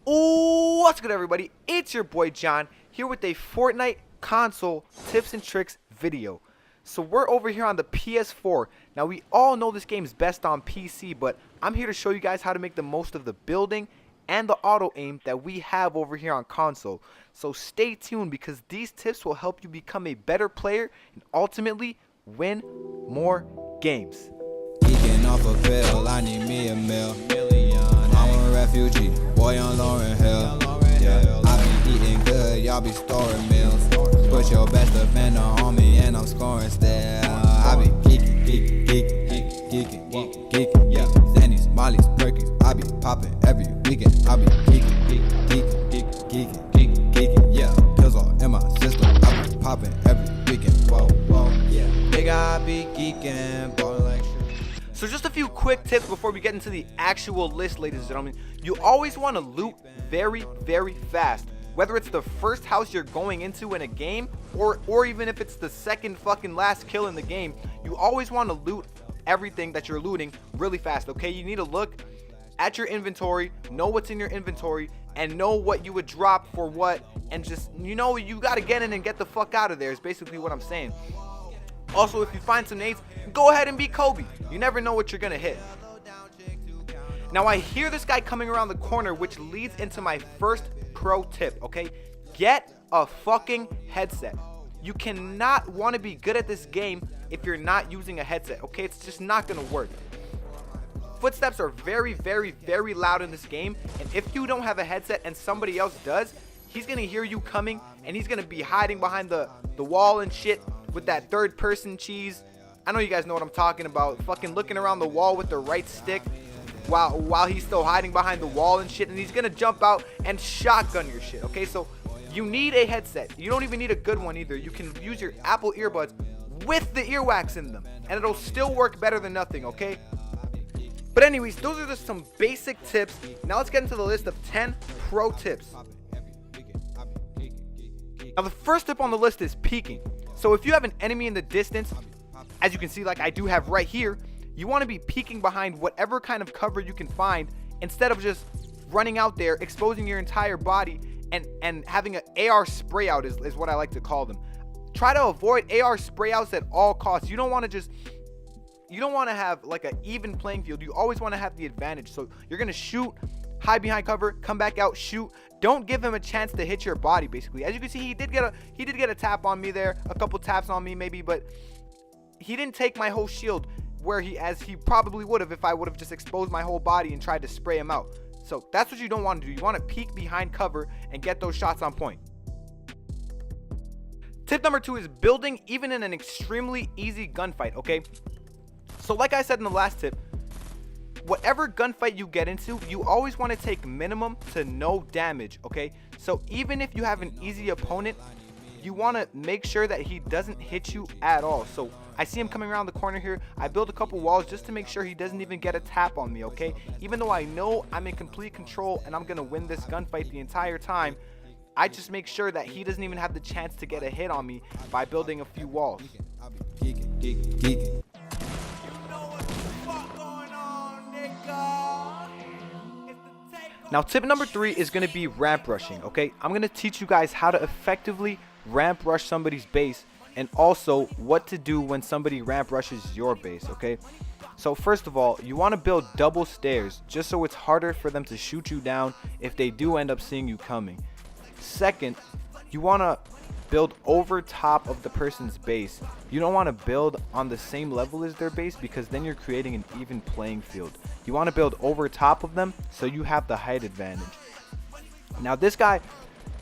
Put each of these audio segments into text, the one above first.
Ooh, what's good, everybody? It's your boy John here with a Fortnite console tips and tricks video. So we're over here on the PS4. Now we all know this game is best on PC, but I'm here to show you guys how to make the most of the building and the auto aim that we have over here on console. So stay tuned because these tips will help you become a better player and ultimately win more games. Geeking off a pill, I need me a million. I'm a refugee, boy on Lauren Hill. Yeah, I be eating good, y'all be storing meals. Put your best defender on me and I'm scoring still. I be geeking, yeah. Zannies, Molly's, Perkins, I be popping every weekend. I be geeking, yeah. Pills all in my system, I be popping every weekend. Whoa, yeah. Big I be geeking, ballin' like shit. So just a few quick tips before we get into the actual list, ladies and gentlemen. You always want to loot very fast. Whether it's the first house you're going into in a game or even if it's the second fucking last kill in the game, you always want to loot everything that you're looting really fast, okay? You need to look at your inventory, know what's in your inventory, and know what you would drop for what, and just, you know, you got to get in and get the fuck out of there is basically what I'm saying. Also, if you find some nades, go ahead and be Kobe. You never know what you're gonna hit. Now, I hear this guy coming around the corner, which leads into my first pro tip, okay? Get a fucking headset. You cannot want to be good at this game if you're not using a headset, okay? It's just not gonna work. Footsteps are very loud in this game, and if you don't have a headset and somebody else does, he's gonna hear you coming and he's gonna be hiding behind the wall and shit with that third person cheese. I know you guys know what I'm talking about. Fucking looking around the wall with the right stick while he's still hiding behind the wall and shit, and he's gonna jump out and shotgun your shit, okay? So you need a headset. You don't even need a good one either. You can use your Apple earbuds with the earwax in them and it'll still work better than nothing, okay? But anyways, those are just some basic tips. Now let's get into the list of 10 pro tips. Now the first tip on the list is peeking. So if you have an enemy in the distance, as you can see like I do have right here, you want to be peeking behind whatever kind of cover you can find instead of just running out there, exposing your entire body and having an AR spray out is what I like to call them. Try to avoid AR spray outs at all costs. You don't want to have like an even playing field. You always want to have the advantage. So you're going to shoot, hide behind cover, come back out, shoot. Don't give him a chance to hit your body, basically. As you can see, he did get a tap on me there, a couple taps on me maybe, but he didn't take my whole shield as he probably would have if I would have just exposed my whole body and tried to spray him out. So that's what you don't want to do. You want to peek behind cover and get those shots on point. Tip number 2 is building even in an extremely easy gunfight, okay? So like I said in the last tip, whatever gunfight you get into, you always want to take minimum to no damage, okay? So even if you have an easy opponent, you want to make sure that he doesn't hit you at all. So I see him coming around the corner here. I build a couple walls just to make sure he doesn't even get a tap on me, okay? Even though I know I'm in complete control and I'm going to win this gunfight the entire time, I just make sure that he doesn't even have the chance to get a hit on me by building a few walls. Now tip number 3 is going to be ramp rushing, okay? I'm going to teach you guys how to effectively ramp rush somebody's base and also what to do when somebody ramp rushes your base, okay? So first of all, you want to build double stairs just so it's harder for them to shoot you down if they do end up seeing you coming. Second, you want to build over top of the person's base. You don't want to build on the same level as their base because then you're creating an even playing field. You want to build over top of them so you have the height advantage. Now this guy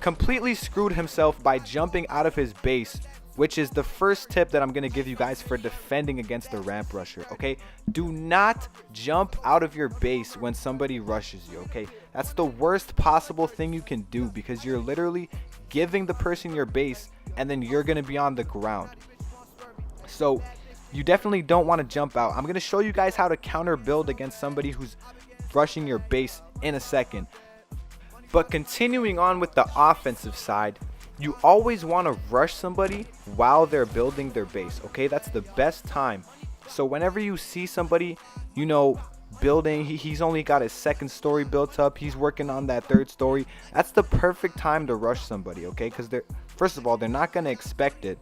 completely screwed himself by jumping out of his base, which is the first tip that I'm going to give you guys for defending against the ramp rusher, okay? Do not jump out of your base when somebody rushes you, okay? That's the worst possible thing you can do because you're literally giving the person your base and then you're going to be on the ground. So you definitely don't want to jump out. I'm going to show you guys how to counter build against somebody who's rushing your base in a second. But continuing on with the offensive side, you always want to rush somebody while they're building their base, okay? That's the best time. So whenever you see somebody, you know, building. He's only got his second story built up. He's working on that third story. That's the perfect time to rush somebody, okay? Because first of all, they're not going to expect it.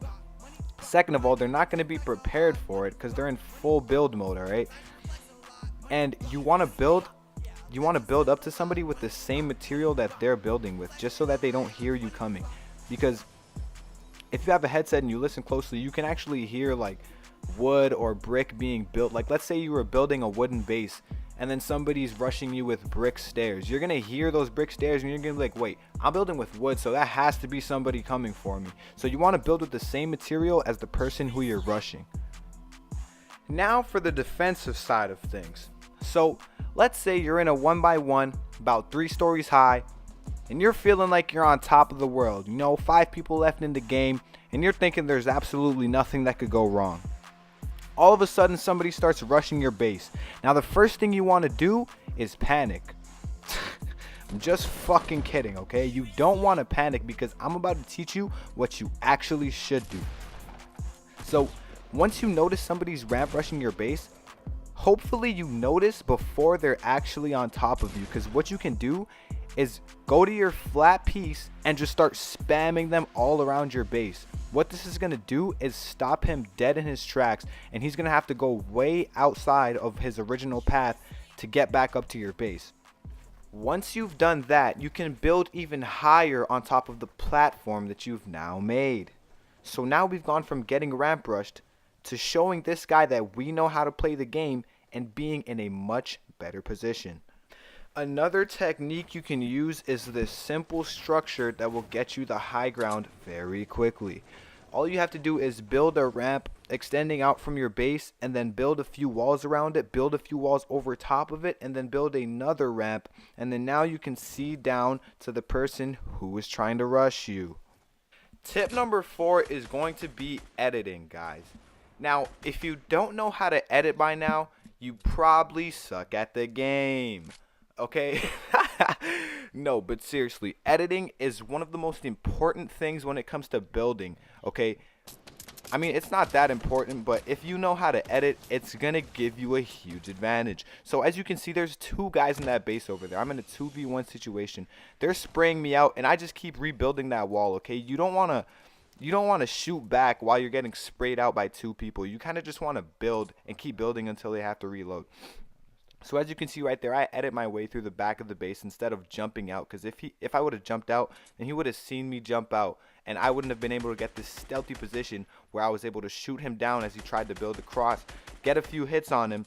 Second of all, they're not going to be prepared for it because they're in full build mode, all right? And you want to build up to somebody with the same material that they're building with, just so that they don't hear you coming. Because if you have a headset and you listen closely, you can actually hear like wood or brick being built. Like, let's say you were building a wooden base and then somebody's rushing you with brick stairs. You're gonna hear those brick stairs and you're gonna be like, wait, I'm building with wood, so that has to be somebody coming for me. So you want to build with the same material as the person who you're rushing. Now for the defensive side of things. So let's say you're in a 1x1 about 3 stories high and you're feeling like you're on top of the world. 5 people left in the game and you're thinking there's absolutely nothing that could go wrong. All of a sudden somebody starts rushing your base. Now the first thing you want to do is panic. I'm just fucking kidding, okay? You don't want to panic because I'm about to teach you what you actually should do. So once you notice somebody's ramp rushing your base, hopefully you notice before they're actually on top of you, because what you can do is go to your flat piece and just start spamming them all around your base. What this is going to do is stop him dead in his tracks, and he's going to have to go way outside of his original path to get back up to your base. Once you've done that, you can build even higher on top of the platform that you've now made. So now we've gone from getting ramp rushed to showing this guy that we know how to play the game and being in a much better position. Another technique you can use is this simple structure that will get you the high ground very quickly. All you have to do is build a ramp extending out from your base and then build a few walls around it, build a few walls over top of it, and then build another ramp, and then now you can see down to the person who is trying to rush you. Tip number 4 is going to be editing, guys. Now, if you don't know how to edit by now, you probably suck at the game. Okay? No, but seriously, editing is one of the most important things when it comes to building. Okay? I mean, it's not that important, but if you know how to edit, it's gonna give you a huge advantage. So as you can see, there's 2 guys in that base over there. I'm in a 2v1 situation. They're spraying me out, and I just keep rebuilding that wall. Okay? You don't want to shoot back while you're getting sprayed out by 2 people. You kind of just want to build and keep building until they have to reload. So as you can see right there, I edit my way through the back of the base instead of jumping out, because if I would have jumped out, then he would have seen me jump out, and I wouldn't have been able to get this stealthy position where I was able to shoot him down as he tried to build across, get a few hits on him,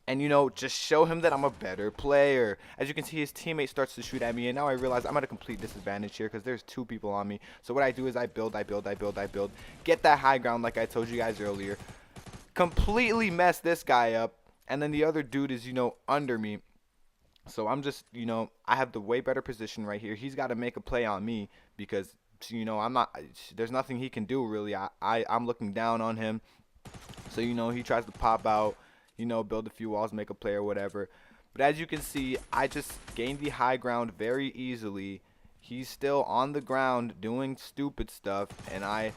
and just show him that I'm a better player. As you can see, his teammate starts to shoot at me, and now I realize I'm at a complete disadvantage here because there's 2 people on me. So what I do is I build, get that high ground like I told you guys earlier, completely mess this guy up, and then the other dude is, under me. So I'm just, I have the way better position right here. He's got to make a play on me because, there's nothing he can do really. I'm looking down on him. So, he tries to pop out, build a few walls, make a play or whatever. But as you can see, I just gained the high ground very easily. He's still on the ground doing stupid stuff, and I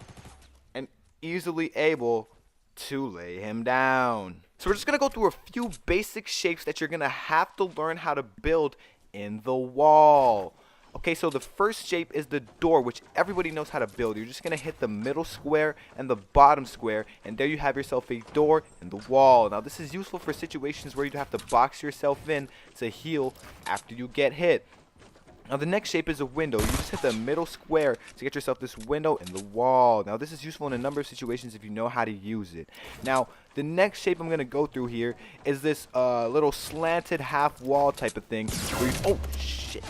am easily able to lay him down. So we're just going to go through a few basic shapes that you're going to have to learn how to build in the wall. Okay, so the first shape is the door, which everybody knows how to build. You're just going to hit the middle square and the bottom square, and there you have yourself a door in the wall. Now this is useful for situations where you have to box yourself in to heal after you get hit. Now the next shape is a window. You just hit the middle square to get yourself this window in the wall. Now this is useful in a number of situations if you know how to use it. Now the next shape I'm going to go through here is this little slanted half wall type of thing. Oh shit.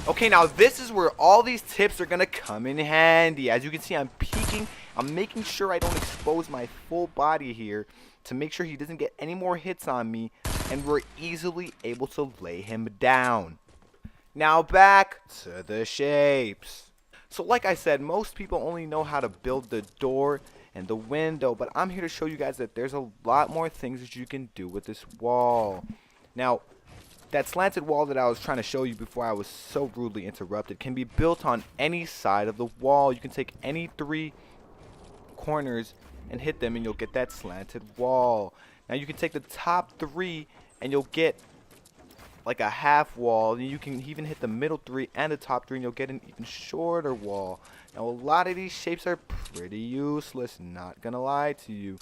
Okay, now this is where all these tips are going to come in handy. As you can see, I'm peeking. I'm making sure I don't expose my full body here to make sure he doesn't get any more hits on me, and we're easily able to lay him down. Now back to the shapes. So like I said, most people only know how to build the door and the window, but I'm here to show you guys that there's a lot more things that you can do with this wall. Now, that slanted wall that I was trying to show you before I was so rudely interrupted can be built on any side of the wall. You can take any 3 corners and hit them, and you'll get that slanted wall. Now you can take the top 3 and you'll get like a half wall. You can even hit the middle 3 and the top 3, and you'll get an even shorter wall. Now, a lot of these shapes are pretty useless, not gonna lie to you,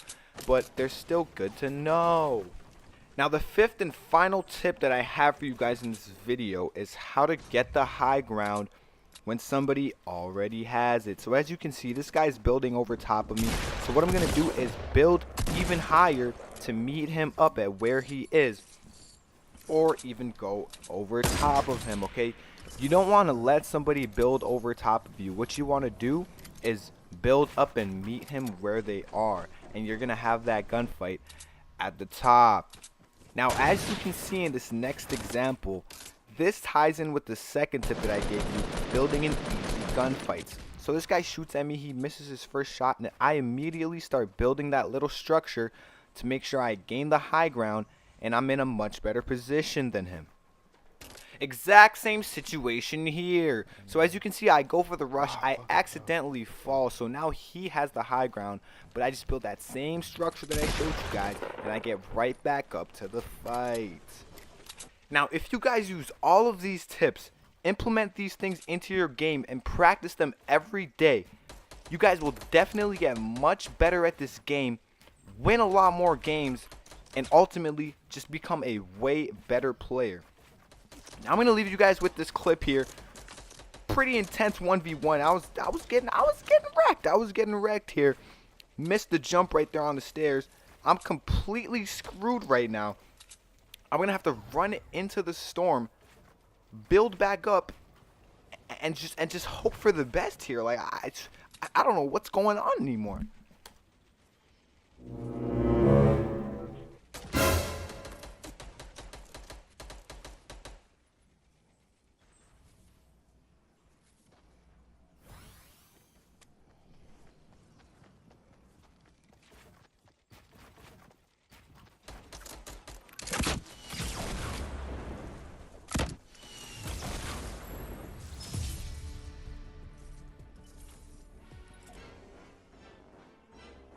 but they're still good to know. Now, the fifth and final tip that I have for you guys in this video is how to get the high ground when somebody already has it. So as you can see, this guy's building over top of me. So what I'm gonna do is build even higher to meet him up at where he is, or even go over top of him. Okay, you don't want to let somebody build over top of you. What you want to do is build up and meet him where they are, and you're gonna have that gunfight at the top. Now, as you can see in this next example, this ties in with the second tip that I gave you, building in easy gunfights. So this guy shoots at me, he misses his first shot, and I immediately start building that little structure to make sure I gain the high ground, and I'm in a much better position than him. Exact same situation here. So as you can see, I go for the rush, I accidentally fall, so now he has the high ground, but I just built that same structure that I showed you guys, and I get right back up to the fight. Now, if you guys use all of these tips, implement these things into your game, and practice them every day, you guys will definitely get much better at this game, win a lot more games, and ultimately just become a way better player. Now I'm gonna leave you guys with this clip here. Pretty intense 1v1. I was getting wrecked. I was getting wrecked here. Missed the jump right there on the stairs. I'm completely screwed right now. I'm gonna have to run into the storm, build back up, and just hope for the best here. Like I don't know what's going on anymore.